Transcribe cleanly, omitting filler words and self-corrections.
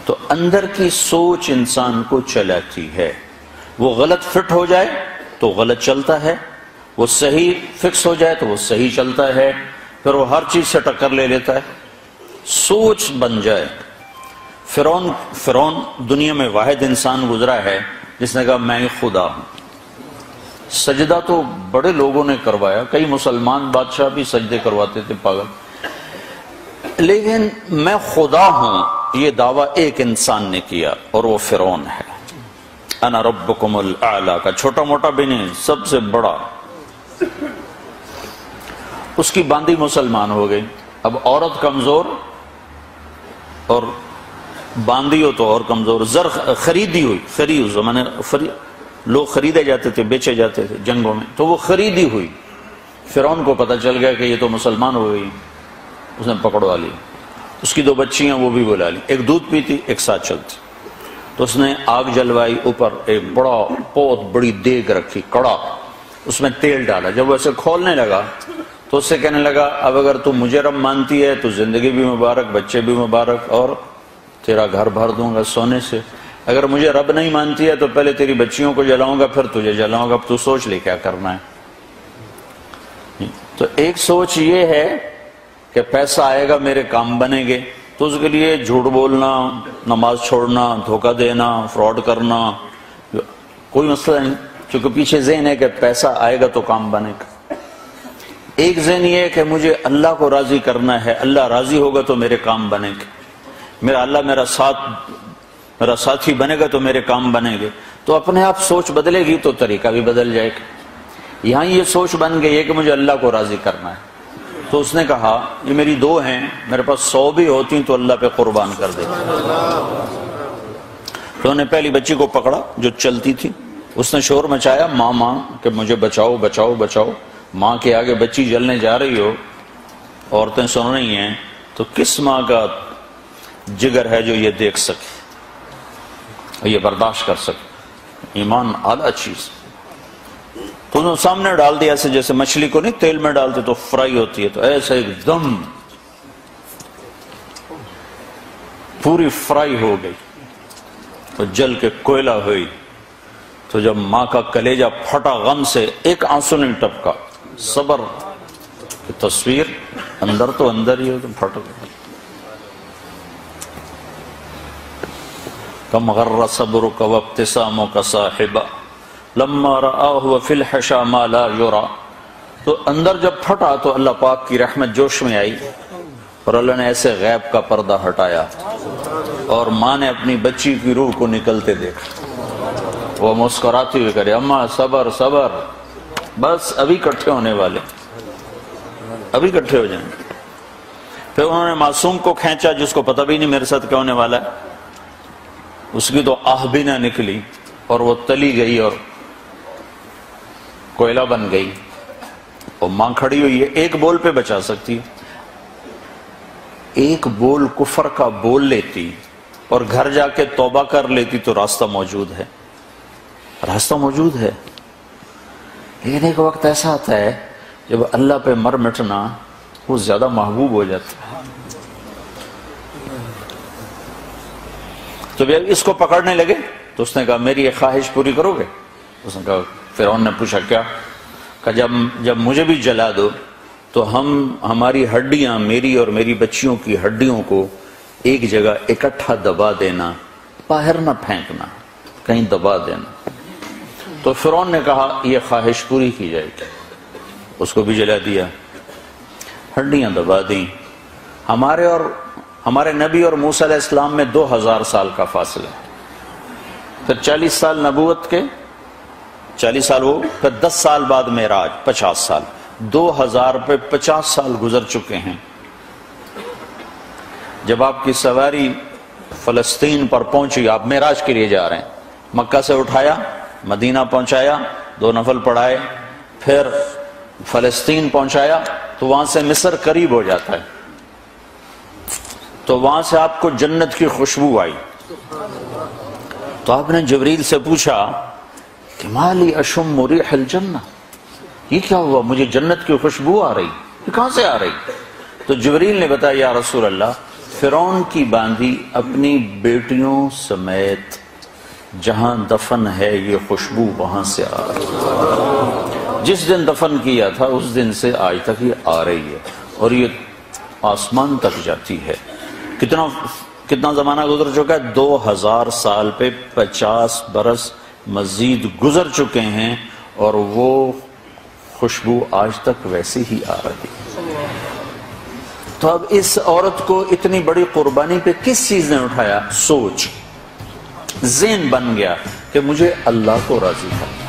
تو اندر کی سوچ انسان کو چلاتی ہے. وہ غلط فٹ ہو جائے تو غلط چلتا ہے، وہ صحیح فکس ہو جائے تو وہ صحیح چلتا ہے، پھر وہ ہر چیز سے ٹکر لے لیتا ہے. سوچ بن جائے. فرعون دنیا میں واحد انسان گزرا ہے جس نے کہا میں خدا ہوں. سجدہ تو بڑے لوگوں نے کروایا، کئی مسلمان بادشاہ بھی سجدے کرواتے تھے پاگل، لیکن میں خدا ہوں یہ دعویٰ ایک انسان نے کیا اور وہ فرعون ہے. انا ربکم الاعلی کا چھوٹا موٹا بھی نہیں، سب سے بڑا. اس کی باندھی مسلمان ہو گئی. اب عورت کمزور اور باندھی ہو تو اور کمزور. زر خریدی ہوئی، خرید زمانے لوگ خریدے جاتے تھے، بیچے جاتے تھے جنگوں میں، تو وہ خریدی ہوئی. فرعون کو پتہ چل گیا کہ یہ تو مسلمان ہو گئی، اس نے پکڑوا لی. اس کی 2 بچیاں وہ بھی بلا لی، ایک دودھ پیتی ایک ساتھ چلتی. تو اس نے آگ جلوائی، اوپر ایک بہت بڑی دیگ رکھی، کڑا، اس میں تیل ڈالا. جب وہ اسے کھولنے لگا تو اس سے کہنے لگا اب اگر تم مجھے رب مانتی ہے تو زندگی بھی مبارک، بچے بھی مبارک، اور تیرا گھر بھر دوں گا سونے سے. اگر مجھے رب نہیں مانتی ہے تو پہلے تیری بچیوں کو جلاؤں گا پھر تجھے جلاؤں گا، اب تو سوچ لے کیا کرنا ہے. تو ایک سوچ یہ ہے کہ پیسہ آئے گا میرے کام بنیں گے، تو اس کے لیے جھوٹ بولنا، نماز چھوڑنا، دھوکہ دینا، فراڈ کرنا کوئی مسئلہ نہیں، کیونکہ پیچھے ذہن ہے کہ پیسہ آئے گا تو کام بنے گا. ایک ذہن یہ ہے کہ مجھے اللہ کو راضی کرنا ہے، اللہ راضی ہوگا تو میرے کام بنے گے، میرا اللہ میرا ساتھی بنے گا تو میرے کام بنے گے. تو اپنے آپ سوچ بدلے گی تو طریقہ بھی بدل جائے گا. یہاں یہ سوچ بن گئی ہے کہ مجھے اللہ کو راضی کرنا ہے. تو اس نے کہا یہ میری 2 ہیں، میرے پاس 100 بھی ہوتی تو اللہ پہ قربان کر دے. تو انہوں نے پہلی بچی کو پکڑا جو چلتی تھی، اس نے شور مچایا ماں کہ مجھے بچاؤ بچاؤ بچاؤ. ماں کے آگے بچی جلنے جا رہی ہو، عورتیں سن رہی ہیں، تو کس ماں کا جگر ہے جو یہ دیکھ سکے، یہ برداشت کر سکے؟ ایمان اعلیٰ چیز. تو انہوں نے سامنے ڈال دیا، ایسے جیسے مچھلی کو نہیں تیل میں ڈالتے تو فرائی ہوتی ہے، تو ایسے ایک دم پوری فرائی ہو گئی، تو جل کے کوئلہ ہوئی. تو جب ماں کا کلیجہ پھٹا غم سے، ایک آنسو نہیں ٹپکا. صبر کی تصویر اندر تو اندر ہی ہو تو پھٹ گئی. کم غر صبرک وابتسامک صاحبا لما رآہ وفی الحشا ما لا یرا. تو اندر جب پھٹا تو اللہ پاک کی رحمت جوش میں آئی اور اللہ نے ایسے غیب کا پردہ ہٹایا اور ماں نے اپنی بچی کی روح کو نکلتے دیکھا. وہ مسکراتی ہوئی کرے اماں صبر صبر، بس ابھی کٹھے ہونے والے، ابھی کٹھے ہو جائیں. پھر انہوں نے معصوم کو کھینچا جس کو پتہ بھی نہیں میرے ساتھ کیا ہونے والا ہے. اس کی تو آہ بھی نہ نکلی اور وہ تلی گئی اور کوئلہ بن گئی. اور ماں کھڑی ہوئی ہے، ایک بول پہ بچا سکتی ہے. ایک بول کفر کا بول لیتی اور گھر جا کے توبہ کر لیتی تو راستہ موجود ہے، راستہ موجود ہے. لیکن ایک وقت ایسا آتا ہے جب اللہ پہ مر مٹنا وہ زیادہ محبوب ہو جاتا ہے. تو اس کو پکڑنے لگے تو اس نے کہا میری یہ خواہش پوری کرو گے؟ اس نے کہا، فرعون نے پوچھا کیا؟ کہ جب مجھے بھی جلا دو تو ہماری ہڈیاں، میری اور میری بچیوں کی ہڈیوں کو ایک جگہ اکٹھا دبا دینا، باہر نہ پھینکنا، کہیں دبا دینا. تو فرعون نے کہا یہ خواہش پوری کی جائے گی. اس کو بھی جلا دیا، ہڈیاں دبا دیں. ہمارے اور ہمارے نبی اور موسیٰ علیہ السلام میں 2000 سال کا فاصلہ ہے. پھر 40 سال نبوت کے، 40 سال وہ، پھر 10 سال بعد معراج، 50 سال، 2000 پہ 50 سال گزر چکے ہیں. جب آپ کی سواری فلسطین پر پہنچی، آپ معراج کے لیے جا رہے ہیں، مکہ سے اٹھایا، مدینہ پہنچایا، 2 نفل پڑھائے، پھر فلسطین پہنچایا تو وہاں سے مصر قریب ہو جاتا ہے، تو وہاں سے آپ کو جنت کی خوشبو آئی. تو آپ نے جبریل سے پوچھا کہ مالی اشم ریح الجنہ، یہ کیا ہوا، مجھے جنت کی خوشبو آ رہی، یہ کہاں سے آ رہی؟ تو جبریل نے بتایا یا رسول اللہ فرعون کی باندی اپنی بیٹیوں سمیت جہاں دفن ہے یہ خوشبو وہاں سے آ رہی ہے. جس دن دفن کیا تھا اس دن سے آج تک یہ آ رہی ہے اور یہ آسمان تک جاتی ہے. کتنا زمانہ گزر چکا ہے؟ 2000 سال پہ 50 برس مزید گزر چکے ہیں اور وہ خوشبو آج تک ویسے ہی آ رہی ہے. تو اب اس عورت کو اتنی بڑی قربانی پہ کس چیز نے اٹھایا؟ سوچ، ذہن بن گیا کہ مجھے اللہ کو راضی کرنا.